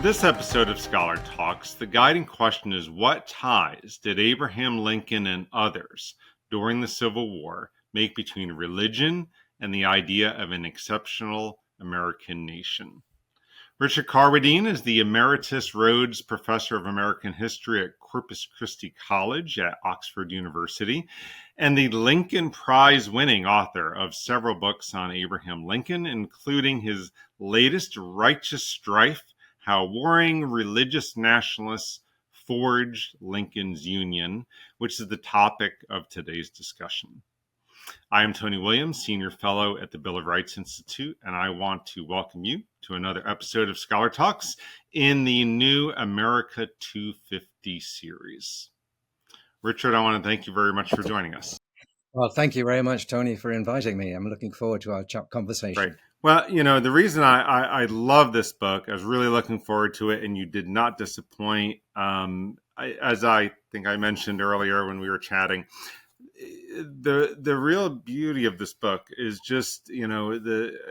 this episode of Scholar Talks, the guiding question is, what ties did Abraham Lincoln and others during the Civil War make between religion and the idea of an exceptional American nation? Richard Carwardine is the Emeritus Rhodes Professor of American History at Corpus Christi College at Oxford University and the Lincoln Prize-winning author of several books on Abraham Lincoln, including his latest, Righteous Strife: How Warring Religious Nationalists Forged Lincoln's Union, which is the topic of today's discussion. I am Tony Williams, Senior Fellow at the Bill of Rights Institute, and I want to welcome you to another episode of Scholar Talks in the new America 250 series. Richard, I want to thank you very much for joining us. Well, thank you very much, Tony, for inviting me. I'm looking forward to our conversation. Right. Well, you know, the reason I love this book, I was really looking forward to it, and you did not disappoint. As I think I mentioned earlier when we were chatting, the real beauty of this book is just, you know,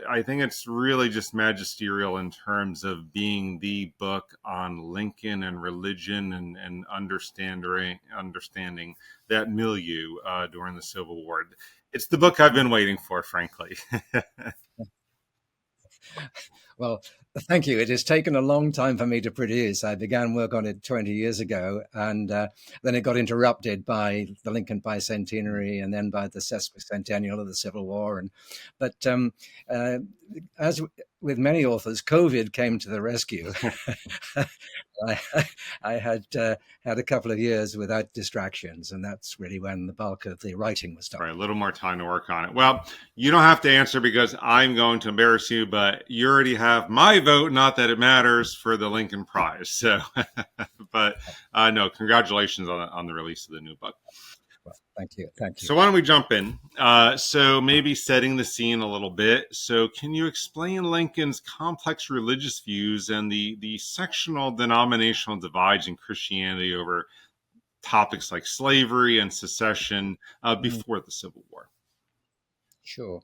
I think it's really just magisterial in terms of being the book on Lincoln and religion and understanding that milieu during the Civil War. It's the book I've been waiting for, frankly. Well, thank you. It has taken a long time for me to produce. I began work on it 20 years ago, and then it got interrupted by the Lincoln Bicentenary and then by the sesquicentennial of the Civil War. But as with many authors, COVID came to the rescue. I had a couple of years without distractions, and that's really when the bulk of the writing was done. Right, a little more time to work on it. Well, you don't have to answer because I'm going to embarrass you, but you already have my vote, not that it matters, for the Lincoln Prize. So, but no, congratulations on the release of the new book. Well, thank you. So why don't we jump in? So maybe setting the scene a little bit. So can you explain Lincoln's complex religious views and the sectional denominational divides in Christianity over topics like slavery and secession before the Civil War? Sure.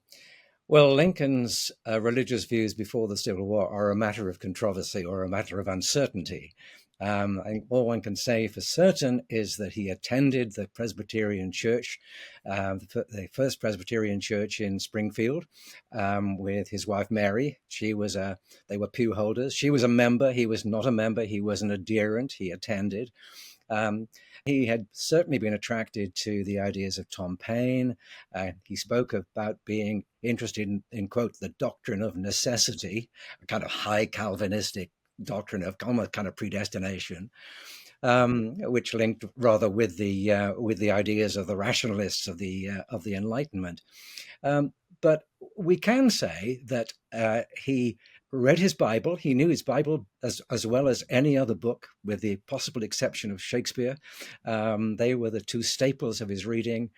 Well, Lincoln's religious views before the Civil War are a matter of controversy or a matter of uncertainty. I think all one can say for certain is that he attended the Presbyterian Church, the first Presbyterian Church in Springfield, with his wife Mary. They were pew holders. She was a member. He was not a member. He was an adherent. He attended. He had certainly been attracted to the ideas of Tom Paine. He spoke about being interested in, quote, the doctrine of necessity, a kind of high Calvinistic doctrine of almost kind of predestination, which linked rather with the ideas of the rationalists of the Enlightenment. But we can say that he read his Bible. He knew his Bible as well as any other book, with the possible exception of Shakespeare. They were the two staples of his reading.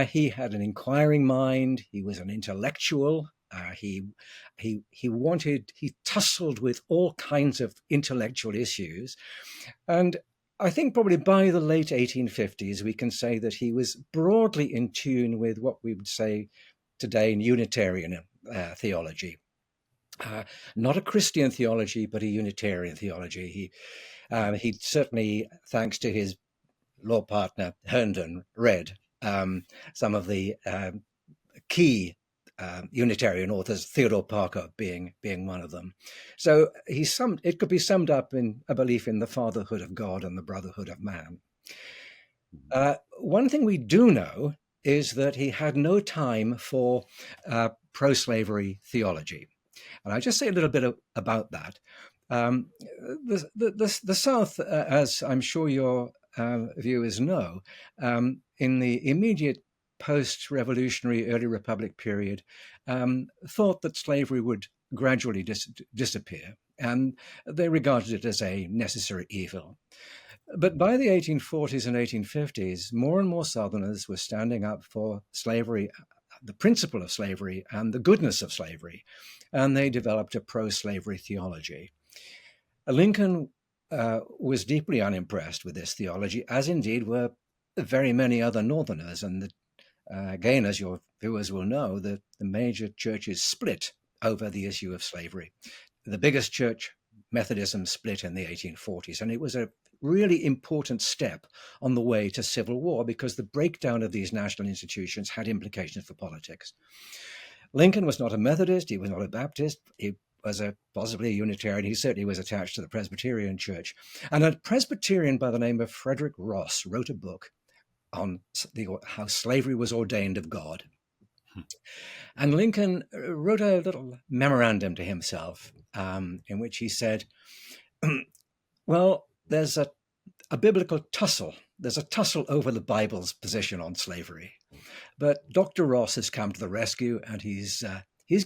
He had an inquiring mind. He was an intellectual. He tussled with all kinds of intellectual issues. And I think probably by the late 1850s, we can say that he was broadly in tune with what we would say today in Unitarian theology. Not a Christian theology, but a Unitarian theology. He certainly, thanks to his law partner Herndon, read some of the key Unitarian authors, Theodore Parker being one of them. So it could be summed up in a belief in the fatherhood of God and the brotherhood of man. One thing we do know is that he had no time for pro-slavery theology. And I'll just say a little bit about that. The South, as I'm sure your viewers know, in the immediate post-revolutionary early republic period, thought that slavery would gradually disappear, and they regarded it as a necessary evil. But by the 1840s and 1850s, more and more Southerners were standing up for slavery, the principle of slavery and the goodness of slavery, and they developed a pro-slavery theology. Lincoln was deeply unimpressed with this theology, as indeed were very many other Northerners. And again, as your viewers will know, the major churches split over the issue of slavery. The biggest church, Methodism split in the 1840s, and it was a really important step on the way to civil war because the breakdown of these national institutions had implications for politics. Lincoln was not a Methodist, he was not a Baptist, he was possibly a Unitarian. He certainly was attached to the Presbyterian Church. And a Presbyterian by the name of Frederick Ross wrote a book on how slavery was ordained of God. And Lincoln wrote a little memorandum to himself in which he said, well, there's a biblical tussle. There's a tussle over the Bible's position on slavery. But Dr. Ross has come to the rescue, and he's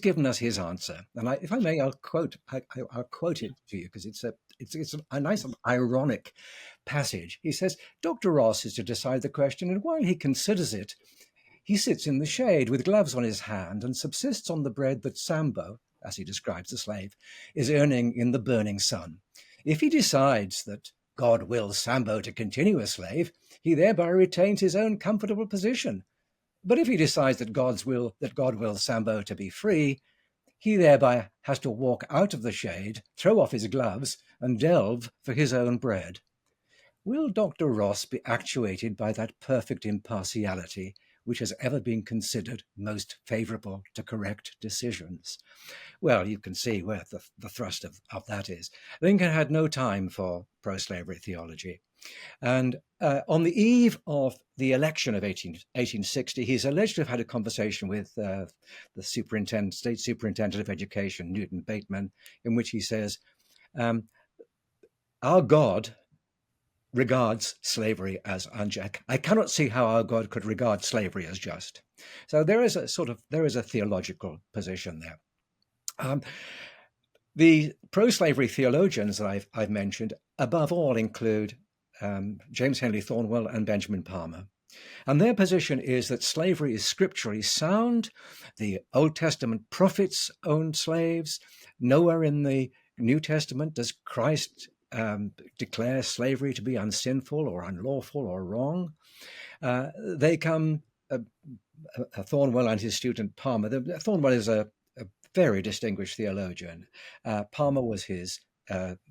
given us his answer. And if I may, I'll quote it to you because it's a nice ironic passage. He says, Dr. Ross is to decide the question, and while he considers it, he sits in the shade with gloves on his hand and subsists on the bread that Sambo, as he describes the slave, is earning in the burning sun. If he decides that God wills Sambo to continue a slave, he thereby retains his own comfortable position. But if he decides that God wills Sambo to be free, he thereby has to walk out of the shade, throw off his gloves, and delve for his own bread. Will Dr. Ross be actuated by that perfect impartiality which has ever been considered most favorable to correct decisions? Well, you can see where the thrust of that is. Lincoln had no time for pro-slavery theology. And on the eve of the election of 1860, he's alleged to have had a conversation with the state superintendent of education, Newton Bateman, in which he says, our God regards slavery as unjust. I cannot see how our God could regard slavery as just. So there is a theological position there. The pro-slavery theologians that I've mentioned, above all, include James Henry Thornwell and Benjamin Palmer. And their position is that slavery is scripturally sound. The Old Testament prophets owned slaves. Nowhere in the New Testament does Christ declare slavery to be unsinful or unlawful or wrong. They come, Thornwell and his student Palmer. Thornwell is a very distinguished theologian. Palmer was his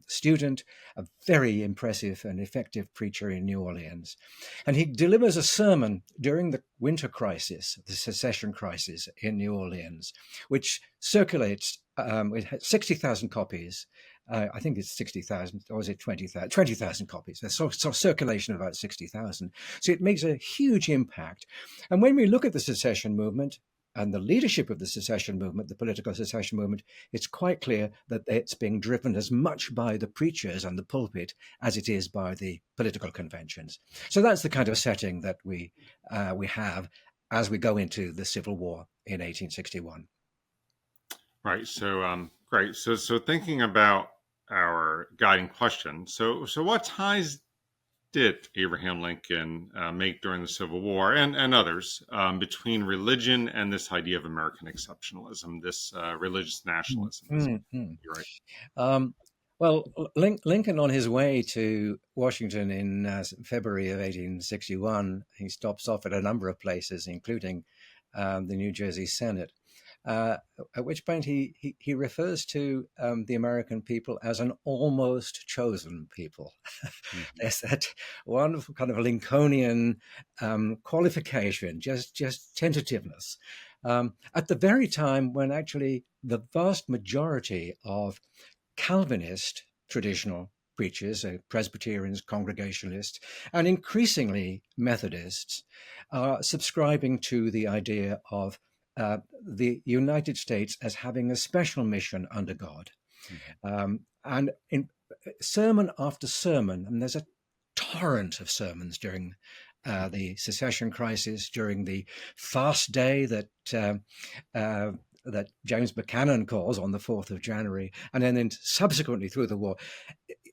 student, a very impressive and effective preacher in New Orleans. And he delivers a sermon during the winter crisis, the secession crisis in New Orleans, which circulates, it has 60,000 copies. I think it's 60,000, or is it 20,000? 20,000 copies. There's sort of circulation of about 60,000. So it makes a huge impact. And when we look at the secession movement, and the leadership of the secession movement, the political secession movement, it's quite clear that it's being driven as much by the preachers and the pulpit as it is by the political conventions. So that's the kind of setting that we have as we go into the Civil War in 1861. Right. So great. So thinking about our guiding question. So what ties did Abraham Lincoln make during the Civil War and others between religion and this idea of American exceptionalism, this religious nationalism? Mm-hmm. You're right. Well, Lincoln, on his way to Washington in February of 1861, he stops off at a number of places, including the New Jersey Senate. At which point he refers to the American people as an almost chosen people. Mm-hmm. There's that wonderful kind of Lincolnian qualification, just tentativeness. At the very time when actually the vast majority of Calvinist traditional preachers, Presbyterians, Congregationalists, and increasingly Methodists are subscribing to the idea of the United States as having a special mission under God. Mm-hmm. And in sermon after sermon, and there's a torrent of sermons during the secession crisis, during the fast day that James Buchanan calls on the 4th of January, and then subsequently through the war,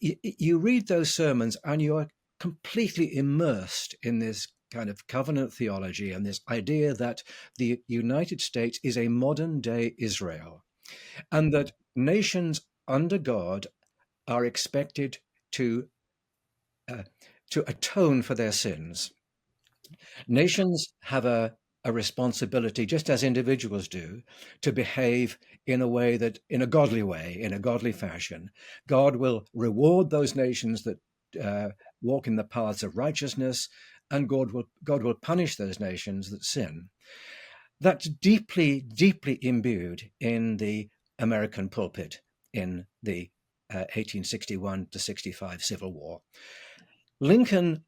you read those sermons and you are completely immersed in this kind of covenant theology and this idea that the United States is a modern day Israel, and that nations under God are expected to atone for their sins. Nations have a a responsibility, just as individuals do, to behave in a way that, in a godly way, in a godly fashion. God will reward those nations that walk in the paths of righteousness, and God will punish those nations that sin. That's deeply, deeply imbued in the American pulpit in the 1861 to 65 Civil War. Lincoln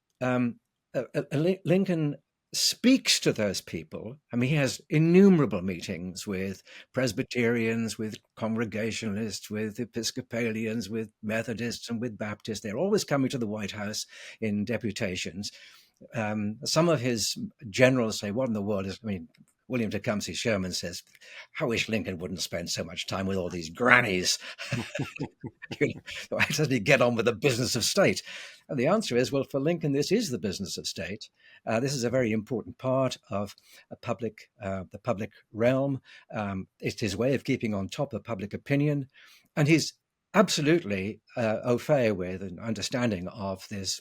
Lincoln speaks to those people. I mean, he has innumerable meetings with Presbyterians, with Congregationalists, with Episcopalians, with Methodists, and with Baptists. They're always coming to the White House in deputations. Some of his generals say, "What in the world is?" I mean, William Tecumseh Sherman says, "I wish Lincoln wouldn't spend so much time with all these grannies. Why doesn't he get on with the business of state?" And the answer is, well, for Lincoln, this is the business of state. This is a very important part of the public realm. It's his way of keeping on top of public opinion. And he's absolutely au fait with an understanding of this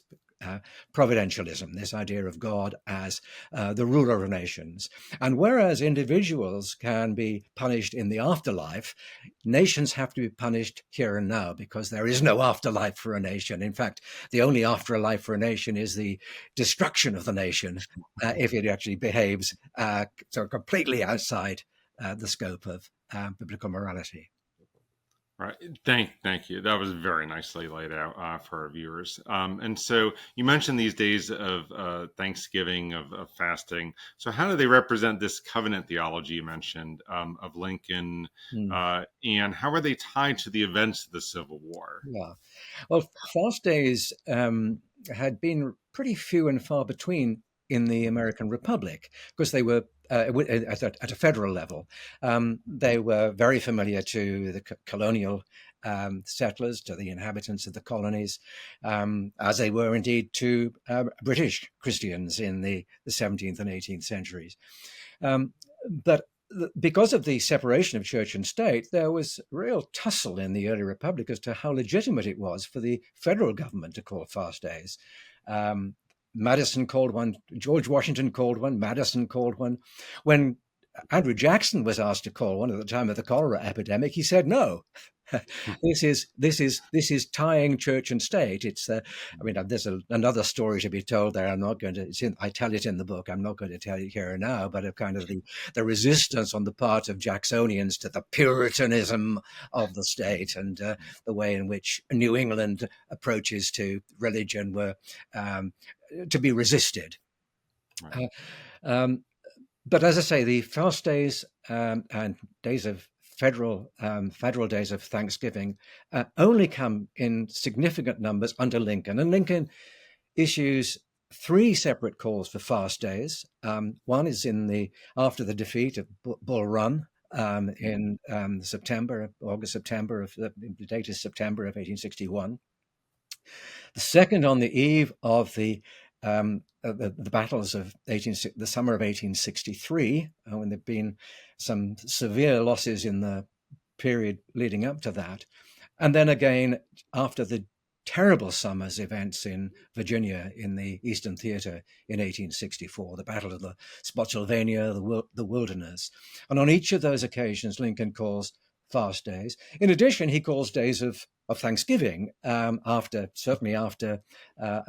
providentialism, this idea of God as the ruler of nations. And whereas individuals can be punished in the afterlife, nations have to be punished here and now, because there is no afterlife for a nation. In fact, the only afterlife for a nation is the destruction of the nation if it actually behaves so completely outside the scope of biblical morality. Right. Thank you. That was very nicely laid out for our viewers. And so you mentioned these days of Thanksgiving, of fasting. So how do they represent this covenant theology you mentioned of Lincoln, and how are they tied to the events of the Civil War? Yeah. Well, fast days had been pretty few and far between in the American Republic, because they were at a federal level. They were very familiar to the colonial settlers, to the inhabitants of the colonies, as they were indeed to British Christians in the 17th and 18th centuries. But because of the separation of church and state, there was real tussle in the early republic as to how legitimate it was for the federal government to call fast days. Madison called one, George Washington called one, Madison called one. When Andrew Jackson was asked to call one at the time of the cholera epidemic, he said no. This is tying church and state. It's I mean, there's another story to be told there. I'm not going to. I tell it in the book. I'm not going to tell you here and now. But of kind of the resistance on the part of Jacksonians to the Puritanism of the state, and the way in which New England approaches to religion were to be resisted. Right. But as I say, the fast days and days of federal days of Thanksgiving only come in significant numbers under Lincoln. And Lincoln issues 3 separate calls for fast days. One is after the defeat of Bull Run in August, September the date is September of 1861. The second on the eve of the battles of the summer of 1863, when there'd been some severe losses in the period leading up to that. And then again, after the terrible summer's events in Virginia in the Eastern Theater in 1864, the Battle of the Spotsylvania, the Wilderness. And on each of those occasions, Lincoln calls fast days. In addition, he calls days of Thanksgiving certainly after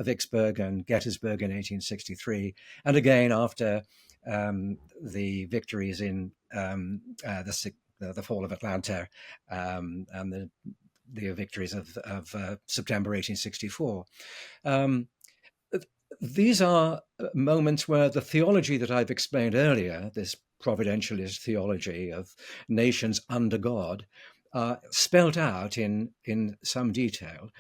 Vicksburg and Gettysburg in 1863, and again after the victories in the fall of Atlanta and the victories of September 1864. These are moments where the theology that I've explained earlier, this providentialist theology of nations under God, spelt out in some detail.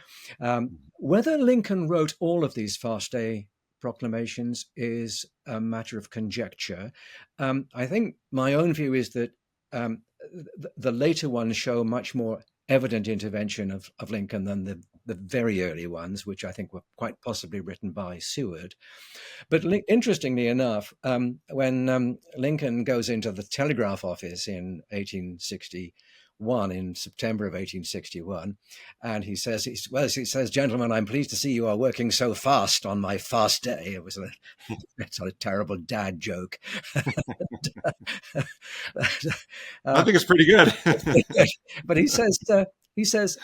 Whether Lincoln wrote all of these fast day proclamations is a matter of conjecture. I think my own view is that the later ones show much more evident intervention of Lincoln than the very early ones, which I think were quite possibly written by Seward. But interestingly enough, when Lincoln goes into the telegraph office in 1861, won in September of 1861. And he says, "Gentlemen, I'm pleased to see you are working so fast on my fast day." It was a sort of terrible dad joke. I think it's pretty good. But he says,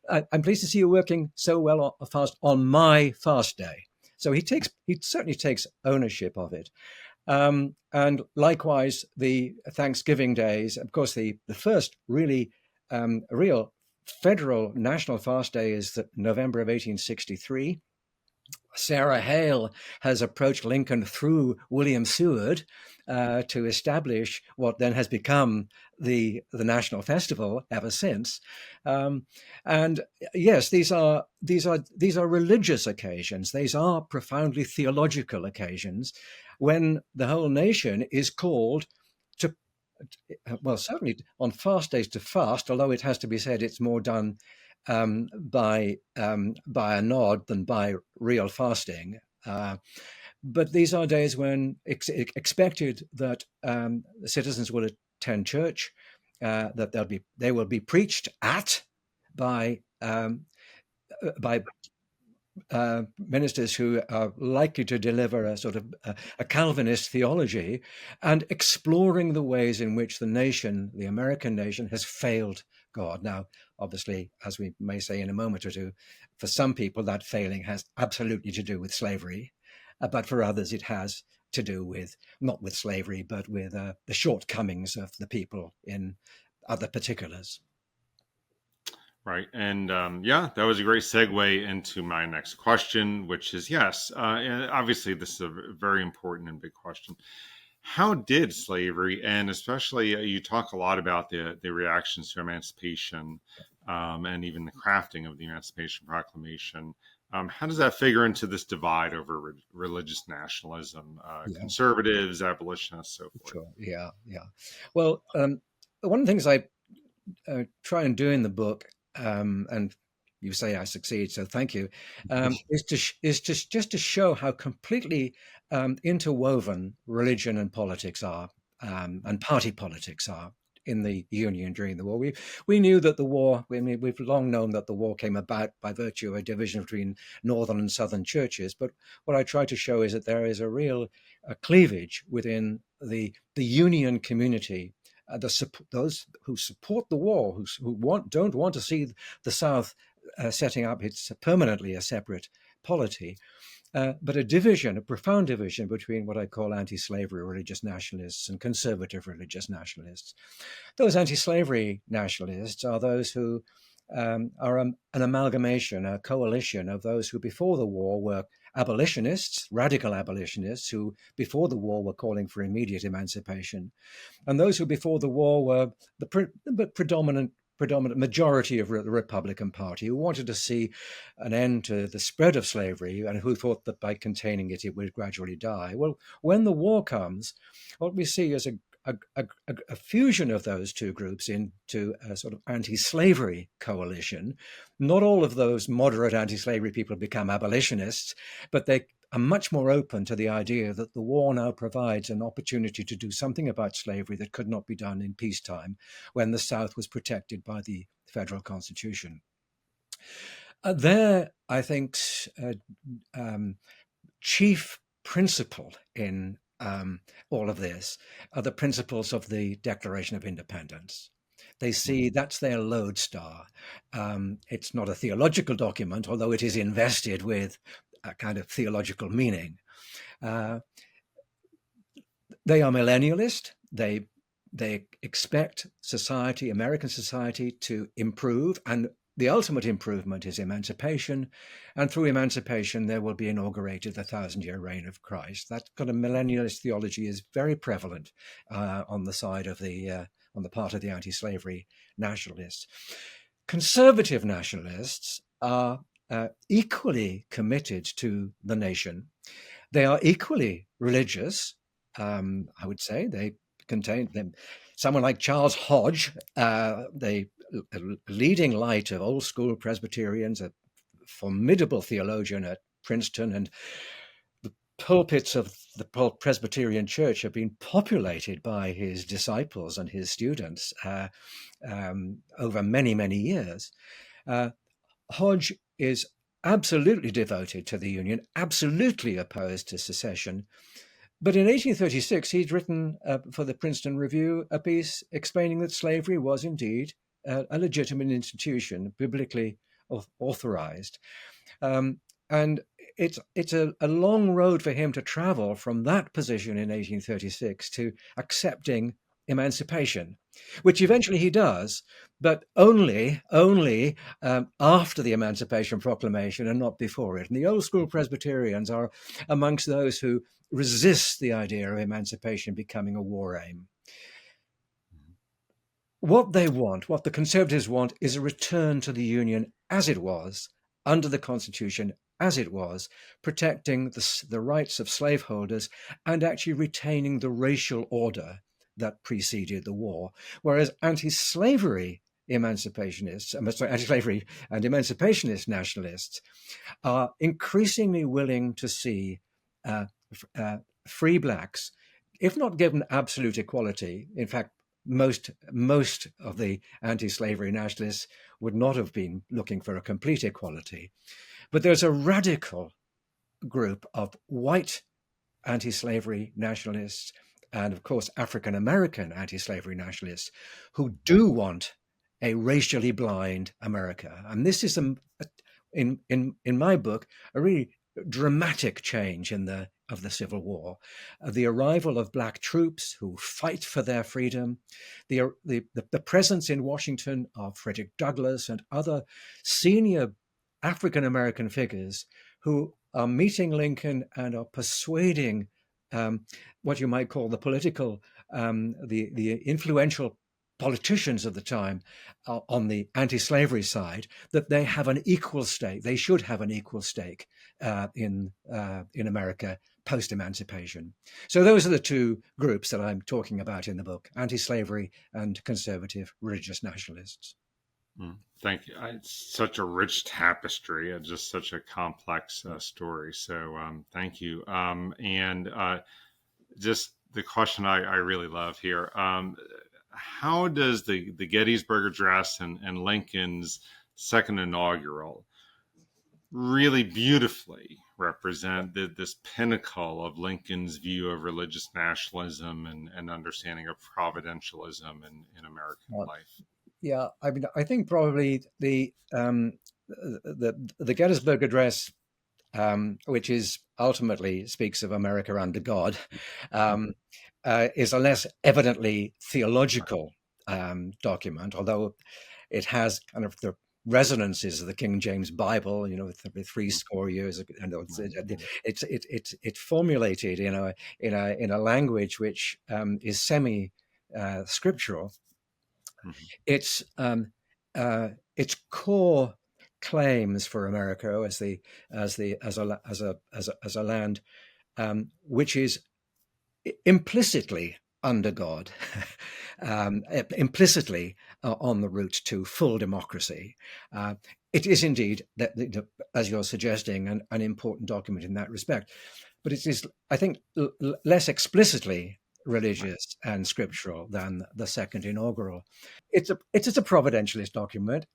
"I'm pleased to see you working so well fast on my fast day." So he certainly takes ownership of it. And likewise, the Thanksgiving days, of course, the first really real federal national fast day is the November of 1863. Sarah Hale has approached Lincoln through William Seward to establish what then has become the national festival ever since. And yes, these are religious occasions. These are profoundly theological occasions when the whole nation is called to, well, certainly on fast days to fast, although it has to be said it's more done by a nod than by real fasting. But these are days when expected that citizens will attend church, that they will be preached at by ministers who are likely to deliver a sort of a Calvinist theology, and exploring the ways in which the nation, the American nation, has failed God. Now, obviously, as we may say in a moment or two, for some people that failing has absolutely to do with slavery, but for others it has to do with, not with slavery, but with the shortcomings of the people in other particulars. Right. And yeah, that was a great segue into my next question, which is yes, and obviously, this is a very important and big question. How did slavery, and especially you talk a lot about the reactions to emancipation and even the crafting of the Emancipation Proclamation, how does that figure into this divide over religious nationalism, Yeah. conservatives, abolitionists, so forth? Sure. Yeah. Well, one of the things I try and do in the book, and you say I succeed, so thank you, just to show how completely interwoven religion and politics are, and party politics are in the Union during the war. We knew that the war. I mean, we've long known that the war came about by virtue of a division between northern and southern churches. But what I try to show is that there is a real cleavage within the Union community, those who support the war, who don't want to see the South setting up its permanently a separate polity, but a profound division between what I call anti-slavery religious nationalists and conservative religious nationalists. Those anti-slavery nationalists are those who are an amalgamation, a coalition of those who before the war were abolitionists, radical abolitionists, who before the war were calling for immediate emancipation, and those who before the war were the predominant majority of the Republican Party, who wanted to see an end to the spread of slavery and who thought that by containing it, it would gradually die. Well, when the war comes, what we see is a fusion of those two groups into a sort of anti-slavery coalition. Not all of those moderate anti-slavery people become abolitionists, but they are much more open to the idea that the war now provides an opportunity to do something about slavery that could not be done in peacetime when the South was protected by the federal Constitution. I think, chief principle in all of this are the principles of the Declaration of Independence. They see that's their lodestar. It's not a theological document, although it is invested with a kind of theological meaning. They are millennialist. They expect society, American society, to improve, and the ultimate improvement is emancipation, and through emancipation there will be inaugurated the 1,000-year reign of Christ. That kind of millennialist theology is very prevalent on the side of on the part of the anti-slavery nationalists. Conservative nationalists are equally committed to the nation. They are equally religious. I would say they contain them. Someone like Charles Hodge, the leading light of old school Presbyterians, a formidable theologian at Princeton, and the pulpits of the Presbyterian Church have been populated by his disciples and his students over many, many years. Hodge is absolutely devoted to the Union, absolutely opposed to secession. But in 1836, he'd written for the Princeton Review a piece explaining that slavery was indeed a legitimate institution, biblically authorized. And it's a long road for him to travel from that position in 1836 to accepting emancipation, which eventually he does, but only after the Emancipation Proclamation and not before it. And the old school Presbyterians are amongst those who resist the idea of emancipation becoming a war aim. What they want, what the Conservatives want, is a return to the Union as it was, under the Constitution as it was, protecting the rights of slaveholders and actually retaining the racial order that preceded the war. Whereas anti-slavery anti-slavery and emancipationist nationalists are increasingly willing to see free blacks, if not given absolute equality. In fact, most of the anti-slavery nationalists would not have been looking for a complete equality. But there's a radical group of white anti-slavery nationalists and, of course, African-American anti-slavery nationalists who do want a racially blind America. And this is, in my book, a really dramatic change of the Civil War, the arrival of black troops who fight for their freedom, the presence in Washington of Frederick Douglass and other senior African-American figures who are meeting Lincoln and are persuading what you might call the political, the influential politicians of the time on the anti-slavery side, that they have an equal stake. They should have an equal stake in America post-emancipation. So those are the two groups that I'm talking about in the book: anti-slavery and conservative religious nationalists. Thank you. It's such a rich tapestry, just such a complex story. So thank you. And just the question I really love here. How does the Gettysburg Address and Lincoln's second inaugural really beautifully represent this pinnacle of Lincoln's view of religious nationalism and understanding of providentialism in American life? Yeah, I mean, I think probably the Gettysburg Address, which is ultimately speaks of America under God, is a less evidently theological document, although it has kind of the resonances of the King James Bible, with 300 years ago. It's formulated in a language which is semi scriptural. Mm-hmm. Its core claims for America as a land which is implicitly under God, implicitly on the route to full democracy. It is indeed, as you're suggesting, an important document in that respect, but it is, I think, less explicitly religious and scriptural than the second inaugural. It's a providentialist document.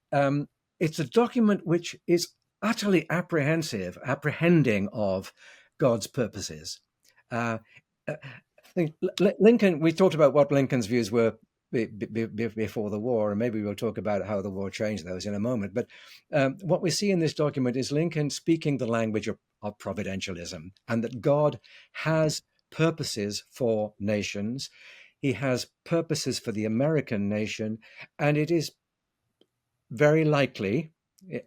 It's a document which is utterly apprehending of God's purposes. Lincoln, we talked about what Lincoln's views were before the war, and maybe we'll talk about how the war changed those in a moment. But what we see in this document is Lincoln speaking the language of providentialism, and that God has purposes for nations. He has purposes for the American nation, and it is very likely,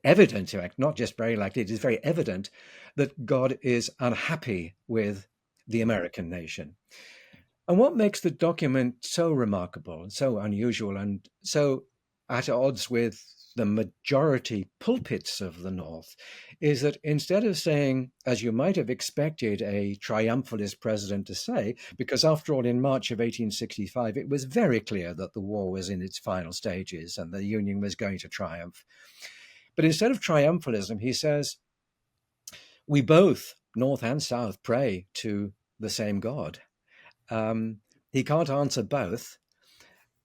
evident, in fact, not just very likely, it is very evident that God is unhappy with the American nation. And what makes the document so remarkable, so unusual, and so at odds with the majority pulpits of the North is that instead of saying, as you might have expected a triumphalist president to say, because after all, in March of 1865, it was very clear that the war was in its final stages and the Union was going to triumph. But instead of triumphalism, he says, we both North and South pray to the same God. Um, he can't answer both.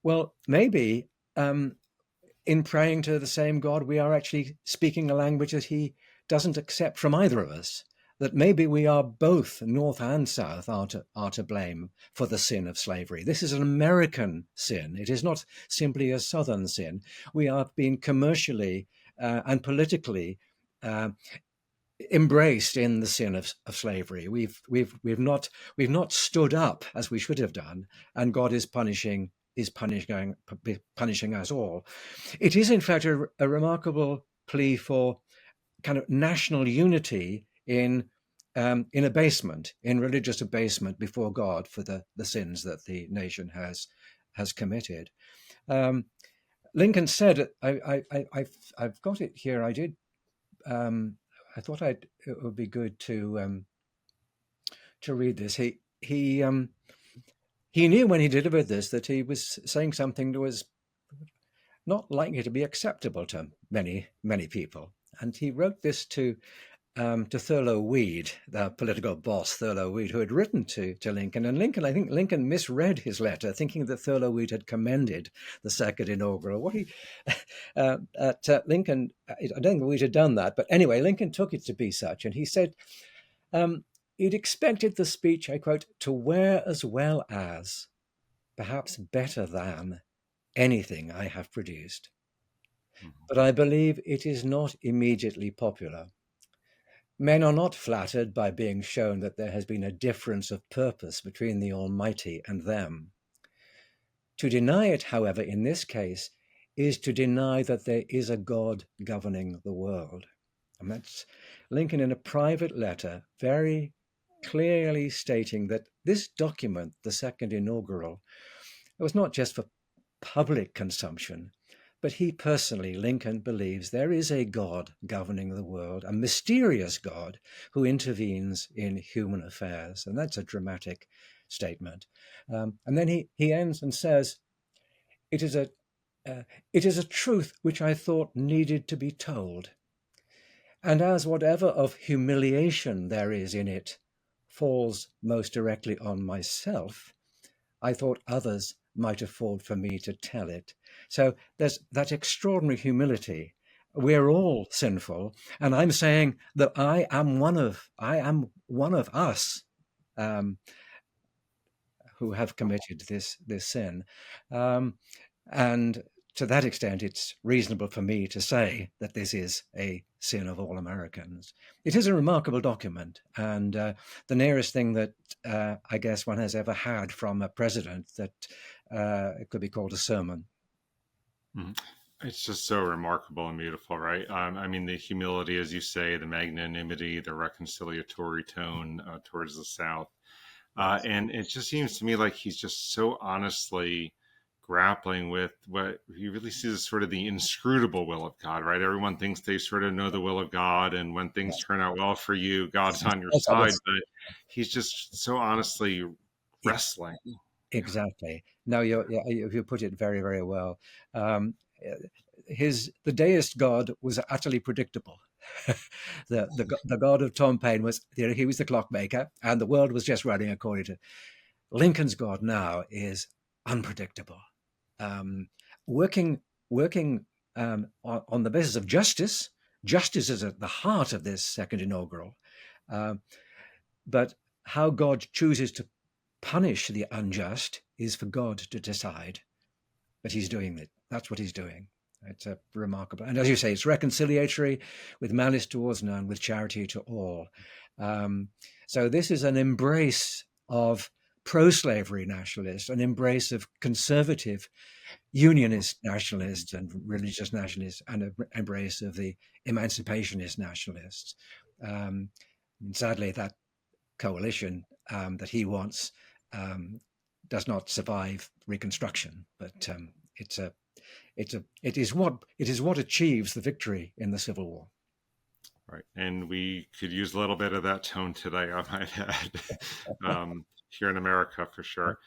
Well, maybe in praying to the same God, we are actually speaking a language that he doesn't accept from either of us. That maybe we are both, North and South, are to blame for the sin of slavery. This is an American sin. It is not simply a Southern sin. We are being commercially and politically embraced in the sin of slavery. We've not stood up as we should have done, and God is punishing us all. It is in fact a remarkable plea for kind of national unity in abasement, in religious abasement before God for the sins that the nation has committed. Um, Lincoln said, I've got it here. I did. I thought it would be good to read this. He knew when he delivered this that he was saying something that was not likely to be acceptable to many people. And he wrote this to Thurlow Weed, the political boss Thurlow Weed, who had written to Lincoln. And I think Lincoln misread his letter, thinking that Thurlow Weed had commended the second inaugural. What he Lincoln, I don't think Weed had done that, but anyway, Lincoln took it to be such, and he said he'd expected the speech, I quote, to wear as well as, perhaps better than, anything I have produced. But I believe it is not immediately popular. Men are not flattered by being shown that there has been a difference of purpose between the Almighty and them. To deny it, however, in this case, is to deny that there is a God governing the world. And that's Lincoln in a private letter very clearly stating that this document, the second inaugural, was not just for public consumption, but he personally, Lincoln, believes there is a God governing the world, a mysterious God who intervenes in human affairs. And that's a dramatic statement. And then he ends and says, it is a truth which I thought needed to be told. And as whatever of humiliation there is in it falls most directly on myself, I thought others might afford for me to tell it. So there's that extraordinary humility. We're all sinful, and I'm saying that I am one of us who have committed this sin, and to that extent, it's reasonable for me to say that this is a sin of all Americans. It is a remarkable document, and the nearest thing that I guess one has ever had from a president that it could be called a sermon. It's just so remarkable and beautiful, right? I mean, the humility, as you say, the magnanimity, the reconciliatory tone towards the South. And it just seems to me like he's just so honestly grappling with what he really sees as sort of the inscrutable will of God, right? Everyone thinks they sort of know the will of God, and when things turn out well for you, God's on your side. But he's just so honestly wrestling. Exactly. No, you put it very, very well. The deist God was utterly predictable. the God of Tom Paine was, he was the clockmaker, and the world was just running according to. Lincoln's God now is unpredictable, working on the basis of justice. Justice is at the heart of this second inaugural, but how God chooses to punish the unjust is for God to decide. But he's doing it. That's what he's doing. It's a remarkable, and as you say, it's reconciliatory, with malice towards none, with charity to all. So this is an embrace of pro-slavery nationalists, an embrace of conservative unionist nationalists and religious nationalists, and an embrace of the emancipationist nationalists. Sadly, that coalition that he wants does not survive Reconstruction, but it is what achieves the victory in the Civil War. Right, and we could use a little bit of that tone today, I might add, here in America for sure.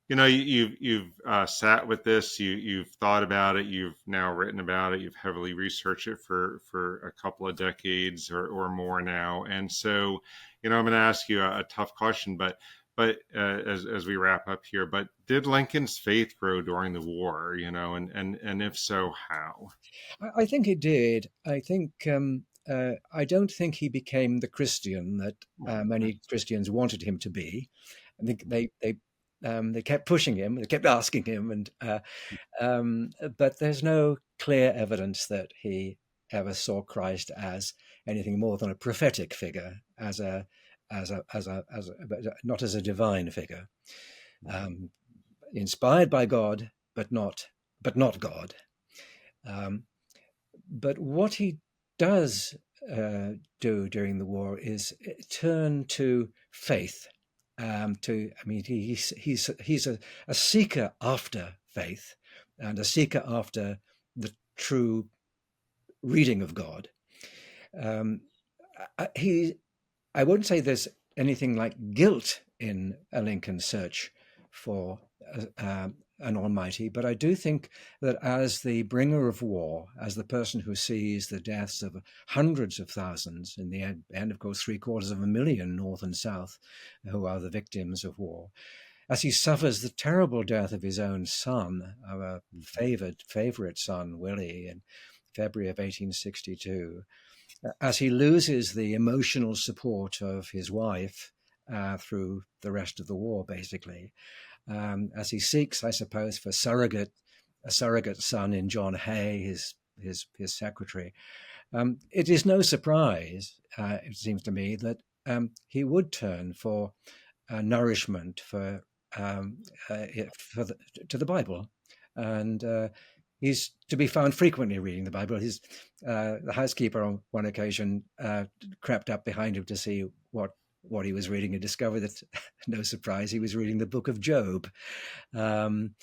You've sat with this, you've thought about it, you've now written about it, you've heavily researched it for a couple of decades or more now, and so I'm going to ask you a tough question, but as we wrap up here, but did Lincoln's faith grow during the war? And if so, how? I think it did. I don't think he became the Christian that many Christians wanted him to be. I think they kept pushing him, they kept asking him, but there's no clear evidence that he ever saw Christ as anything more than a prophetic figure, but not as a divine figure, um, inspired by God, but not God. Um, but what he does do during the war is turn to faith. He's a seeker after faith and a seeker after the true reading of God. Um, I wouldn't say there's anything like guilt in a Lincoln search for an almighty, but I do think that as the bringer of war, as the person who sees the deaths of hundreds of thousands, in the end, of course, 750,000 North and South, who are the victims of war, as he suffers the terrible death of his own son, our favorite son, Willie, in February of 1862, as he loses the emotional support of his wife through the rest of the war, basically, as he seeks, I suppose, for a surrogate son in John Hay, his secretary. It is no surprise, it seems to me, that he would turn for nourishment to the Bible, and he's to be found frequently reading the Bible. The housekeeper on one occasion crept up behind him to see what he was reading and discovered that, no surprise, he was reading the book of Job. And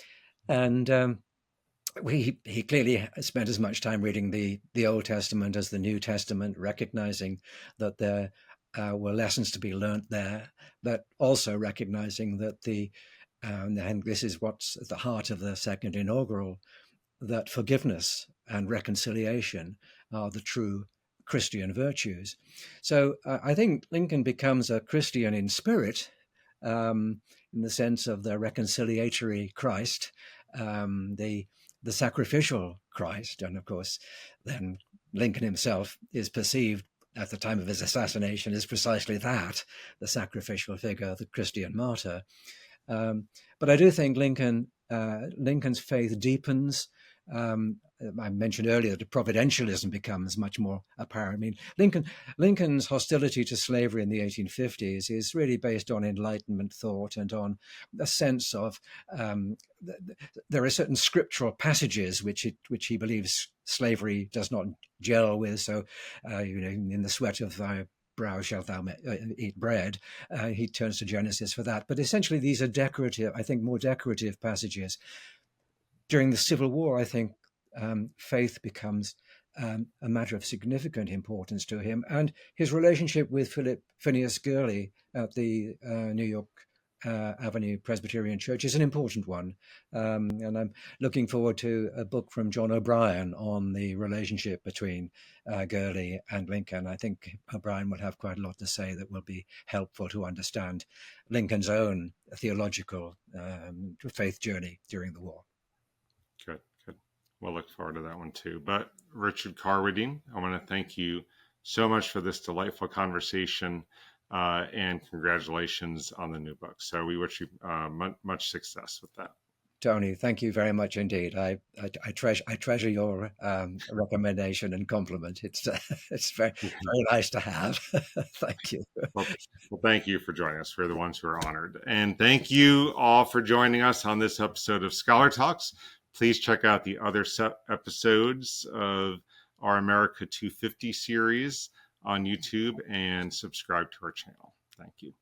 he clearly spent as much time reading the Old Testament as the New Testament, recognizing that there were lessons to be learnt there, but also recognizing that and this is what's at the heart of the Second Inaugural, that forgiveness and reconciliation are the true Christian virtues. So I think Lincoln becomes a Christian in spirit, in the sense of the reconciliatory Christ, the sacrificial Christ, and of course, then Lincoln himself is perceived at the time of his assassination as precisely that, the sacrificial figure, the Christian martyr. But I do think Lincoln's faith deepens. I mentioned earlier that providentialism becomes much more apparent. I mean, Lincoln's hostility to slavery in the 1850s is really based on Enlightenment thought and on a sense of there are certain scriptural passages which he believes slavery does not gel with. So, in the sweat of thy brow shalt thou eat bread. He turns to Genesis for that. But essentially, these are decorative, I think, more decorative passages. During the Civil War, I think faith becomes a matter of significant importance to him. And his relationship with Philip Phineas Gurley at the New York Avenue Presbyterian Church is an important one. And I'm looking forward to a book from John O'Brien on the relationship between Gurley and Lincoln. I think O'Brien will have quite a lot to say that will be helpful to understand Lincoln's own theological faith journey during the war. Good. We'll look forward to that one too. But Richard Carwardine, I want to thank you so much for this delightful conversation, and congratulations on the new book. So we wish you much success with that. Tony, thank you very much indeed. I treasure your recommendation and compliment. It's very nice to have. Thank you. Well, thank you for joining us. We're the ones who are honored. And thank you all for joining us on this episode of Scholar Talks. Please check out the other episodes of our America 250 series on YouTube and subscribe to our channel. Thank you.